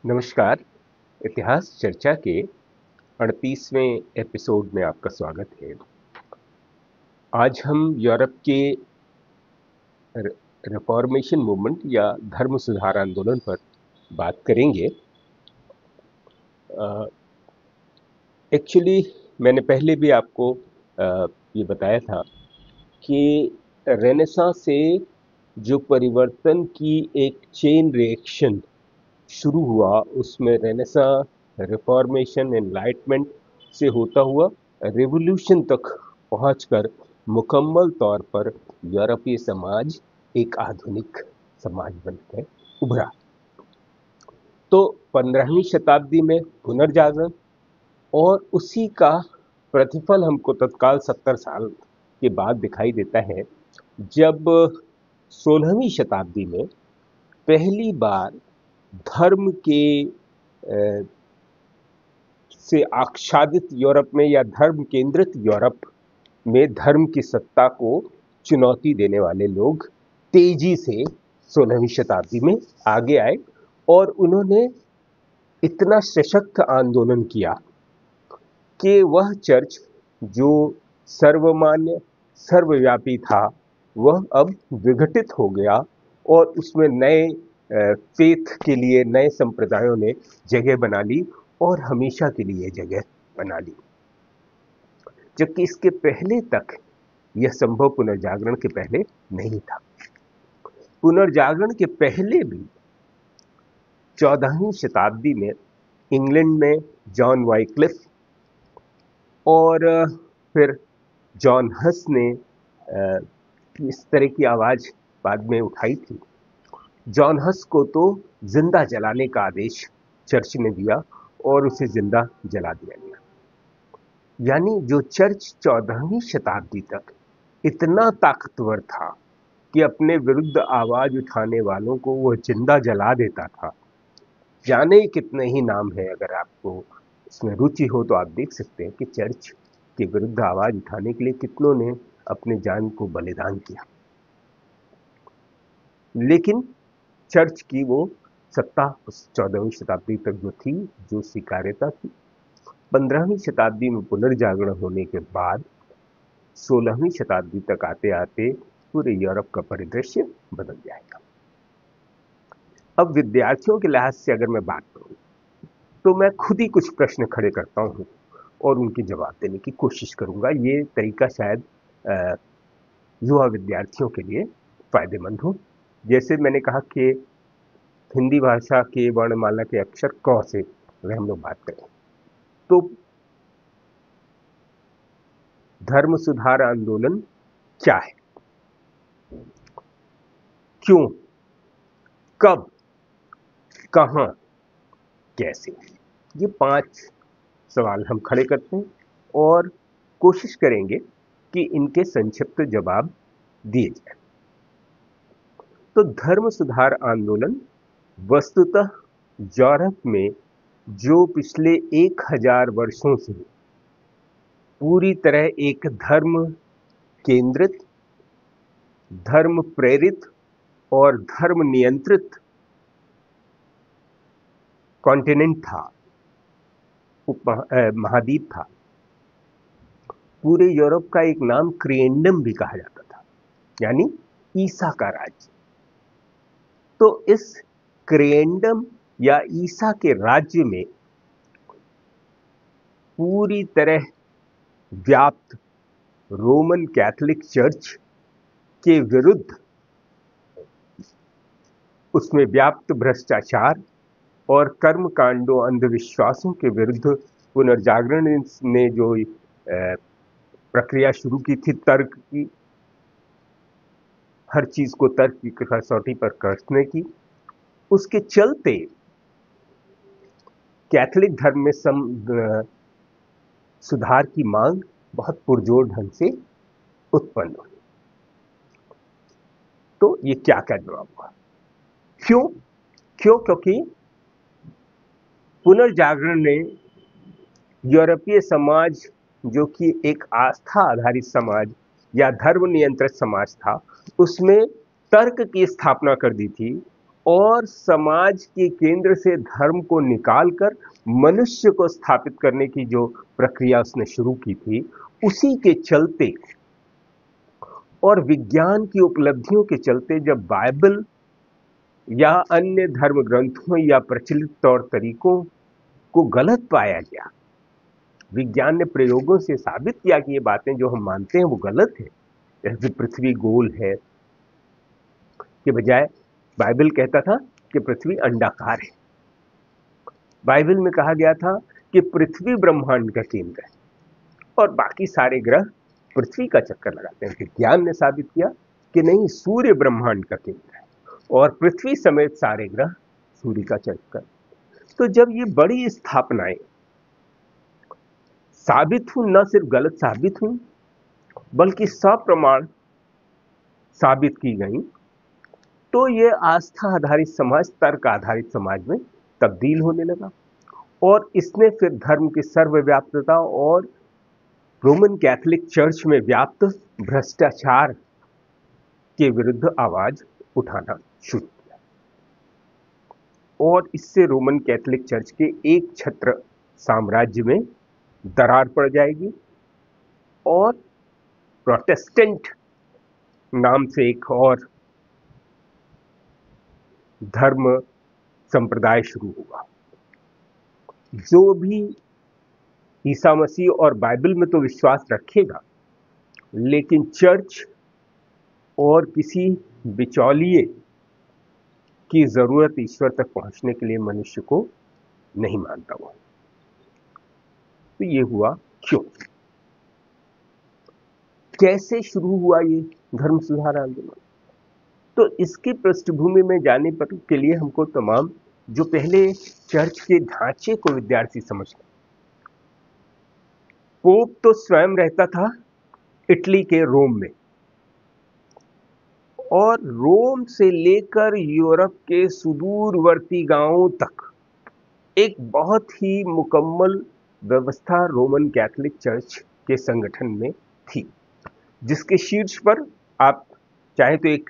नमस्कार। इतिहास चर्चा के 38वें एपिसोड में आपका स्वागत है। आज हम यूरोप के रिफॉर्मेशन मूवमेंट या धर्म सुधार आंदोलन पर बात करेंगे। एक्चुअली मैंने पहले भी आपको ये बताया था कि रेनेसां से जो परिवर्तन की एक चेन रिएक्शन शुरू हुआ, उसमें रेनेसां, रिफॉर्मेशन, एनलाइटमेंट से होता हुआ रेवोल्यूशन तक पहुंचकर मुकम्मल तौर पर यूरोपीय समाज एक आधुनिक समाज बनकर उभरा। तो 15वीं शताब्दी में पुनर्जागरण और उसी का प्रतिफल हमको तत्काल 70 साल के बाद दिखाई देता है, जब 16वीं शताब्दी में पहली बार धर्म के से आच्छादित यूरोप में या धर्म केंद्रित यूरोप में धर्म की सत्ता को चुनौती देने वाले लोग तेजी से 16वीं शताब्दी में आगे आए और उन्होंने इतना सशक्त आंदोलन किया कि वह चर्च जो सर्वमान्य सर्वव्यापी था, वह अब विघटित हो गया और उसमें नए फेथ के लिए नए संप्रदायों ने जगह बना ली और हमेशा के लिए जगह बना ली। जबकि इसके पहले तक यह संभव पुनर्जागरण के पहले नहीं था। पुनर्जागरण के पहले भी 14वीं शताब्दी में इंग्लैंड में जॉन वाइक्लिफ और फिर जॉन हस ने इस तरह की आवाज बाद में उठाई थी। जॉन हस को तो जिंदा जलाने का आदेश चर्च ने दिया और उसे जिंदा जला दिया गया। यानी जो चर्च 14वीं शताब्दी तक इतना ताकतवर था कि अपने विरुद्ध आवाज उठाने वालों को वह जिंदा जला देता था। जाने कितने ही नाम है, अगर आपको इसमें रुचि हो तो आप देख सकते हैं कि चर्च के विरुद्ध आवाज उठाने के लिए कितनों ने अपने जान को बलिदान किया। लेकिन चर्च की वो सत्ता 14वीं शताब्दी तक जो थी, जो स्वीकार्यता थी, 15वीं शताब्दी में पुनर्जागरण होने के बाद 16वीं शताब्दी तक आते आते पूरे यूरोप का परिदृश्य बदल जाएगा। अब विद्यार्थियों के लिहाज से अगर मैं बात करूं तो मैं खुद ही कुछ प्रश्न खड़े करता हूं और उनके जवाब देने की कोशिश करूंगा। ये तरीका शायद युवा विद्यार्थियों के लिए फायदेमंद हो। जैसे मैंने कहा कि हिंदी भाषा के वर्णमाला के अक्षर क से अगर हम लोग बात करें तो धर्म सुधार आंदोलन क्या है, क्यों, कब, कहां, कैसे, ये 5 सवाल हम खड़े करते हैं और कोशिश करेंगे कि इनके संक्षिप्त जवाब दिए जाए। तो धर्म सुधार आंदोलन वस्तुतः यूरोप में जो पिछले 1000 वर्षों से पूरी तरह एक धर्म केंद्रित, धर्म प्रेरित और धर्म नियंत्रित कॉन्टिनेंट था, महाद्वीप था। पूरे यूरोप का एक नाम क्रिएंडम भी कहा जाता था, यानी ईसा का राज्य। तो इस क्रिएंडम या ईसा के राज्य में पूरी तरह व्याप्त रोमन कैथोलिक चर्च के विरुद्ध, उसमें व्याप्त भ्रष्टाचार और कर्म कांडों, अंधविश्वासों के विरुद्ध पुनर्जागरण ने जो प्रक्रिया शुरू की थी, तर्क की, हर चीज को तर्क की कसौटी पर कसने की, उसके चलते कैथोलिक धर्म में सुधार की मांग बहुत पुरजोर ढंग से उत्पन्न हुई। तो ये क्या क्या जवाब हुआ, क्यों? क्योंकि पुनर्जागरण ने यूरोपीय समाज, जो कि एक आस्था आधारित समाज या धर्म नियंत्रित समाज था, उसमें तर्क की स्थापना कर दी थी और समाज के केंद्र से धर्म को निकालकर मनुष्य को स्थापित करने की जो प्रक्रिया उसने शुरू की थी, उसी के चलते और विज्ञान की उपलब्धियों के चलते जब बाइबल या अन्य धर्म ग्रंथों या प्रचलित तौर तरीकों को गलत पाया गया, विज्ञान ने प्रयोगों से साबित किया कि ये बातें जो हम मानते हैं वो गलत है। जैसे पृथ्वी गोल है के बजाय बाइबल कहता था कि पृथ्वी अंडाकार है। बाइबल में कहा गया था कि पृथ्वी ब्रह्मांड का केंद्र है और बाकी सारे ग्रह पृथ्वी का चक्कर लगाते हैं। विज्ञान ने साबित किया कि नहीं, सूर्य ब्रह्मांड का केंद्र है और पृथ्वी समेत सारे ग्रह सूर्य का चक्कर। तो जब ये बड़ी स्थापनाएं साबित हुई, न सिर्फ गलत साबित हुई बल्कि सप्रमाण साबित की गई, तो ये आस्था आधारित समाज तर्क आधारित समाज में तब्दील होने लगा और इसने फिर धर्म की सर्वव्याप्तता और रोमन कैथोलिक चर्च में व्याप्त भ्रष्टाचार के विरुद्ध आवाज उठाना शुरू किया और इससे रोमन कैथोलिक चर्च के एक छत्र साम्राज्य में दरार पड़ जाएगी और प्रोटेस्टेंट नाम से एक और धर्म संप्रदाय शुरू हुआ। जो भी ईसा मसीह और बाइबल में तो विश्वास रखेगा, लेकिन चर्च और किसी बिचौलिए की जरूरत ईश्वर तक पहुंचने के लिए मनुष्य को नहीं मानता हुआ। तो ये हुआ क्यों, कैसे शुरू हुआ ये धर्म सुधार आंदोलन? तो इसकी पृष्ठभूमि में जाने पर के लिए हमको तमाम जो पहले चर्च के ढांचे को विद्यार्थी समझना। पोप तो स्वयं रहता था इटली के रोम में और रोम से लेकर यूरोप के सुदूरवर्ती गांवों तक एक बहुत ही मुकम्मल व्यवस्था रोमन कैथोलिक चर्च के संगठन में थी, जिसके शीर्ष पर आप चाहे तो एक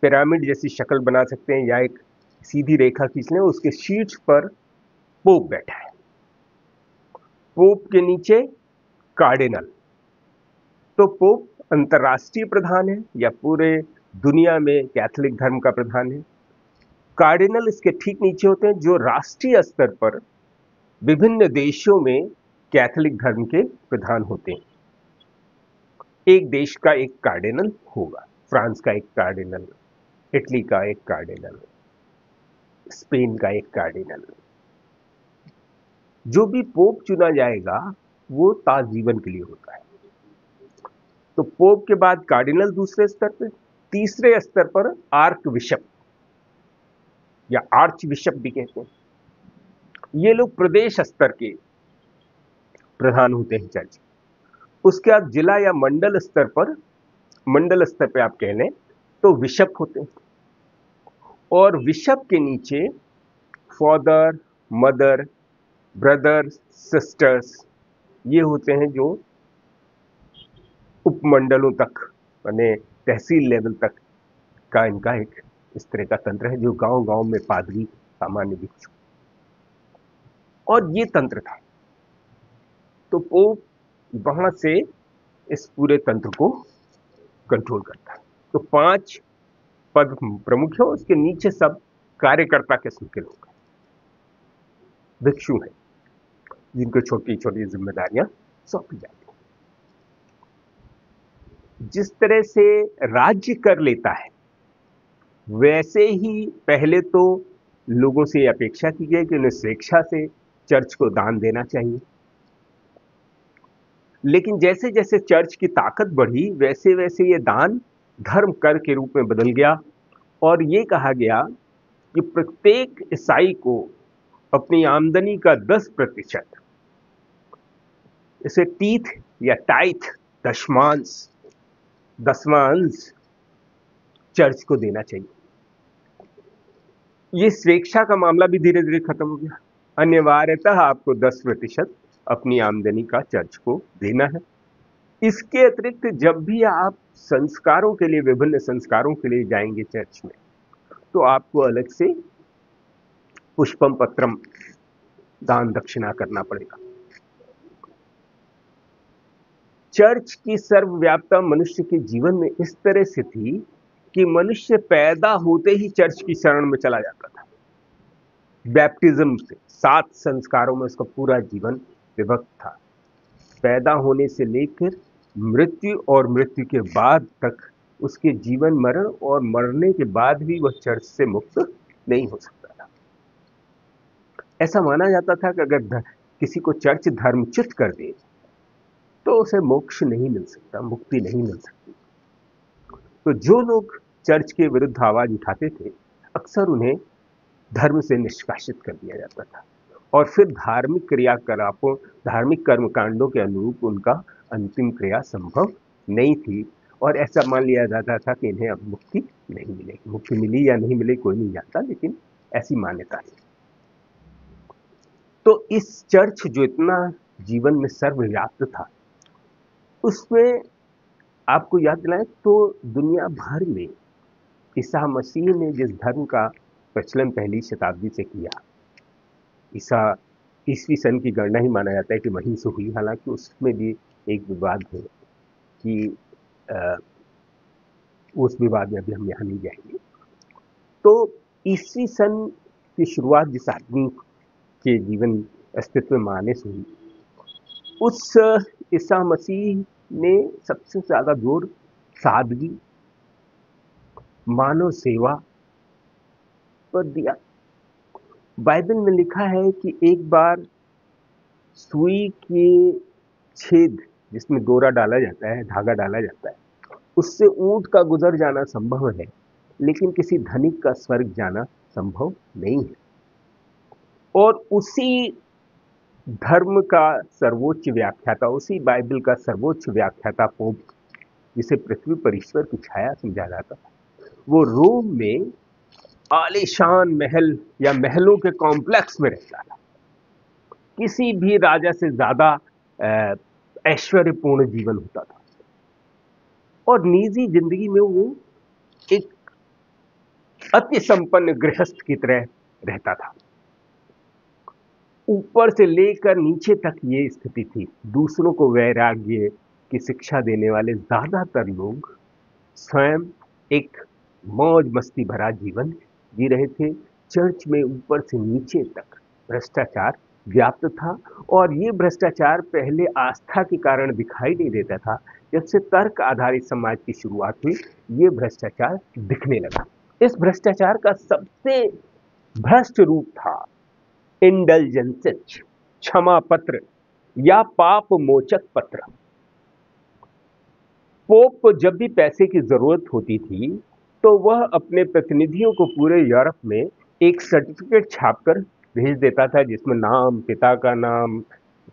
पिरामिड जैसी शक्ल बना सकते हैं या एक सीधी रेखा खींच लें। उसके शीर्ष पर पोप बैठा है, पोप के नीचे कार्डिनल। तो पोप अंतर्राष्ट्रीय प्रधान है या पूरे दुनिया में कैथोलिक धर्म का प्रधान है। कार्डिनल इसके ठीक नीचे होते हैं, जो राष्ट्रीय स्तर पर विभिन्न देशों में कैथोलिक धर्म के प्रधान होते हैं। एक देश का एक कार्डिनल होगा, फ्रांस का एक कार्डिनल, इटली का एक कार्डिनल, स्पेन का एक कार्डिनल। जो भी पोप चुना जाएगा वो ताजीवन के लिए होता है। तो पोप के बाद कार्डिनल दूसरे स्तर पर, तीसरे स्तर पर आर्क बिशप या आर्च बिशप भी कहते हैं। ये लोग प्रदेश स्तर के प्रधान होते हैं चर्च। उसके बाद जिला या मंडल स्तर पे आप कह लें तो बिशप होते हैं और बिशप के नीचे फादर, मदर, ब्रदर, सिस्टर्स, ये होते हैं जो उपमंडलों तक यानी तहसील लेवल तक का इनका एक इस तरह का तंत्र है, जो गांव गांव में पादरी सामान्य भिक्षु, और ये तंत्र था। तो पोप वहां से इस पूरे तंत्र को कंट्रोल करता है। तो 5 पद प्रमुख है, उसके नीचे सब कार्यकर्ता किस्म के लोग भिक्षु हैं, जिनको छोटी छोटी जिम्मेदारियां सौंपी जाती हैं। जिस तरह से राज्य कर लेता है, वैसे ही पहले तो लोगों से अपेक्षा की गई कि उन्हें स्वेच्छा से चर्च को दान देना चाहिए। लेकिन जैसे जैसे चर्च की ताकत बढ़ी, वैसे वैसे ये दान धर्म कर के रूप में बदल गया और ये कहा गया कि प्रत्येक ईसाई को अपनी आमदनी का 10%, इसे टीथ या टाइथ, दसवां अंश चर्च को देना चाहिए। ये स्वेच्छा का मामला भी धीरे धीरे खत्म हो गया। अनिवार्यतः आपको 10% अपनी आमदनी का चर्च को देना है। इसके अतिरिक्त जब भी आप संस्कारों के लिए, विभिन्न संस्कारों के लिए जाएंगे चर्च में, तो आपको अलग से पुष्पम पत्रम दान दक्षिणा करना पड़ेगा। चर्च की सर्वव्यापता मनुष्य के जीवन में इस तरह से थी कि मनुष्य पैदा होते ही चर्च की शरण में चला जाता था। बैप्टिज्म से 7 संस्कारों में उसका पूरा जीवन विभक्त था। पैदा होने से लेकर मृत्यु और मृत्यु के बाद तक उसके जीवन मरण और मरने के बाद भी वह चर्च से मुक्त नहीं हो सकता था। ऐसा माना जाता था कि अगर किसी को चर्च धर्मच्युत कर दे तो उसे मोक्ष नहीं मिल सकता, मुक्ति नहीं मिल सकती। तो जो लोग चर्च के विरुद्ध आवाज उठाते थे अक्सर उन्हें धर्म से निष्कासित कर दिया जाता था और फिर धार्मिक क्रियाकलापों, धार्मिक कर्मकांडों के अनुरूप उनका अंतिम क्रिया संभव नहीं थी और ऐसा मान लिया जाता था कि इन्हें अब मुक्ति नहीं मिलेगी। मुक्ति मिली या नहीं मिली कोई नहीं जानता, लेकिन ऐसी मान्यता है। तो इस चर्च जो इतना जीवन में सर्वव्याप्त था, उसमें आपको याद दिलाएं तो दुनिया भर में ईसा मसीह ने जिस धर्म का प्रचलन पहली शताब्दी से किया, ईसवी सन की गणना ही माना जाता है कि वहीं से हुई, हालांकि उसमें भी एक विवाद है कि उस विवाद में अभी हम यहाँ नहीं जाएंगे। तो ईसवी सन की शुरुआत जिस आदमी के जीवन अस्तित्व में आने से हुई, उस ईसा मसीह ने सबसे ज्यादा जोर सादगी, मानव सेवा पर दिया। बाइबल में लिखा है कि एक बार सुई के छेद जिसमें डोरा डाला जाता है, धागा डाला जाता है, उससे ऊंट का गुजर जाना संभव है, लेकिन किसी धनिक का स्वर्ग जाना संभव नहीं है। और उसी धर्म का सर्वोच्च व्याख्याता, उसी बाइबल का सर्वोच्च व्याख्याता पोप, जिसे पृथ्वी पर ईश्वर की छाया समझा जाता था, वो रोम में आलीशान महल या महलों के कॉम्प्लेक्स में रहता था। किसी भी राजा से ज्यादा ऐश्वर्यपूर्ण जीवन होता था और निजी जिंदगी में वो एक अति संपन्न गृहस्थ की तरह रहता था। ऊपर से लेकर नीचे तक ये स्थिति थी। दूसरों को वैराग्य की शिक्षा देने वाले ज्यादातर लोग स्वयं एक मौज मस्ती भरा जीवन जी रहे थे। चर्च में ऊपर से नीचे तक भ्रष्टाचार व्याप्त था और ये भ्रष्टाचार पहले आस्था के कारण दिखाई नहीं देता था। जब से तर्क आधारित समाज की शुरुआत हुई, ये भ्रष्टाचार दिखने लगा। इस भ्रष्टाचार का सबसे भ्रष्ट रूप था इंडल्जेंसेस, क्षमा पत्र या पाप मोचक पत्र। पोप को जब भी पैसे की जरूरत होती थी तो वह अपने प्रतिनिधियों को पूरे यूरोप में एक सर्टिफिकेट छापकर भेज देता था, जिसमें नाम, पिता का नाम,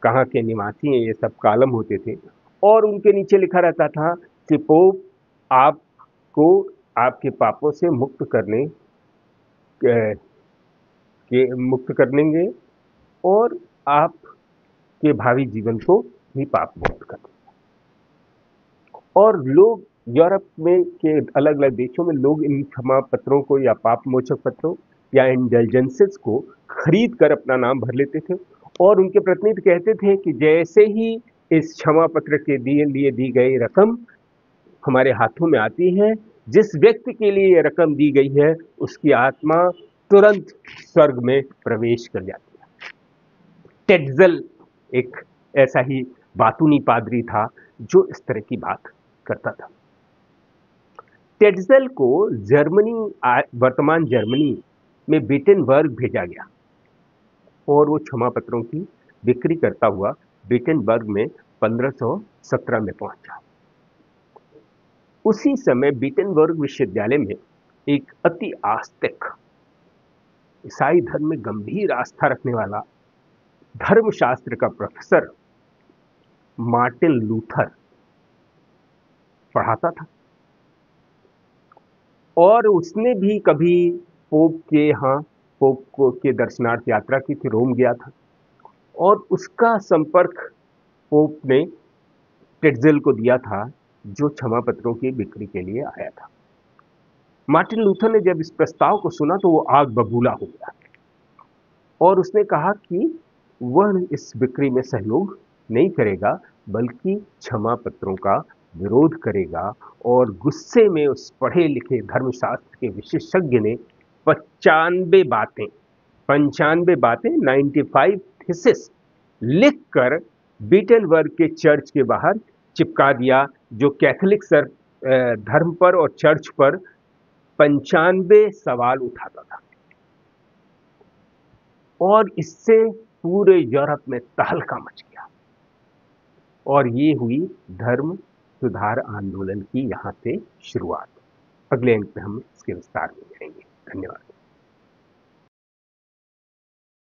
कहाँ के निवासी हैं, ये सब कॉलम होते थे और उनके नीचे लिखा रहता था कि पोप आपको आपके पापों से मुक्त करेंगे और आपके भावी जीवन को भी पाप मुक्त कर देंगे। और लोग यूरोप में के अलग अलग देशों में लोग इन क्षमा पत्रों को या पाप मोचक पत्रों या इंडल्जेंसेस को खरीद कर अपना नाम भर लेते थे और उनके प्रतिनिधि कहते थे कि जैसे ही इस क्षमा पत्र के लिए दी गई रकम हमारे हाथों में आती है, जिस व्यक्ति के लिए यह रकम दी गई है उसकी आत्मा तुरंत स्वर्ग में प्रवेश कर जाती है। टेट्जल एक ऐसा ही बातूनी पादरी था जो इस तरह की बात करता था। टेट्जल को जर्मनी, वर्तमान जर्मनी में विटेनबर्ग भेजा गया और वो क्षमा पत्रों की बिक्री करता हुआ विटेनबर्ग में 1517 में पहुंचा। उसी समय विटेनबर्ग विश्वविद्यालय में एक अति आस्तिक, ईसाई धर्म में गंभीर आस्था रखने वाला धर्मशास्त्र का प्रोफेसर मार्टिन लूथर पढ़ाता था और उसने भी कभी पोप के दर्शनार्थ यात्रा की थी, रोम गया था और उसका संपर्क पोप ने टेट्जल को दिया था, जो क्षमा पत्रों की बिक्री के लिए आया था। मार्टिन लूथर ने जब इस प्रस्ताव को सुना तो वो आग बबूला हो गया और उसने कहा कि वह इस बिक्री में सहयोग नहीं करेगा, बल्कि क्षमा पत्रों का विरोध करेगा। और गुस्से में उस पढ़े लिखे धर्मशास्त्र के विशेषज्ञ ने 95 बातें 95 थीसिस लिखकर बीटलबर्ग के चर्च के बाहर चिपका दिया, जो कैथोलिक धर्म पर और चर्च पर 95 सवाल उठाता था। और इससे पूरे यूरोप में तहलका मच गया और ये हुई धर्म सुधार आंदोलन की यहाँ से शुरुआत। अगले अंक में हम इसके विस्तार में जाएंगे। धन्यवाद।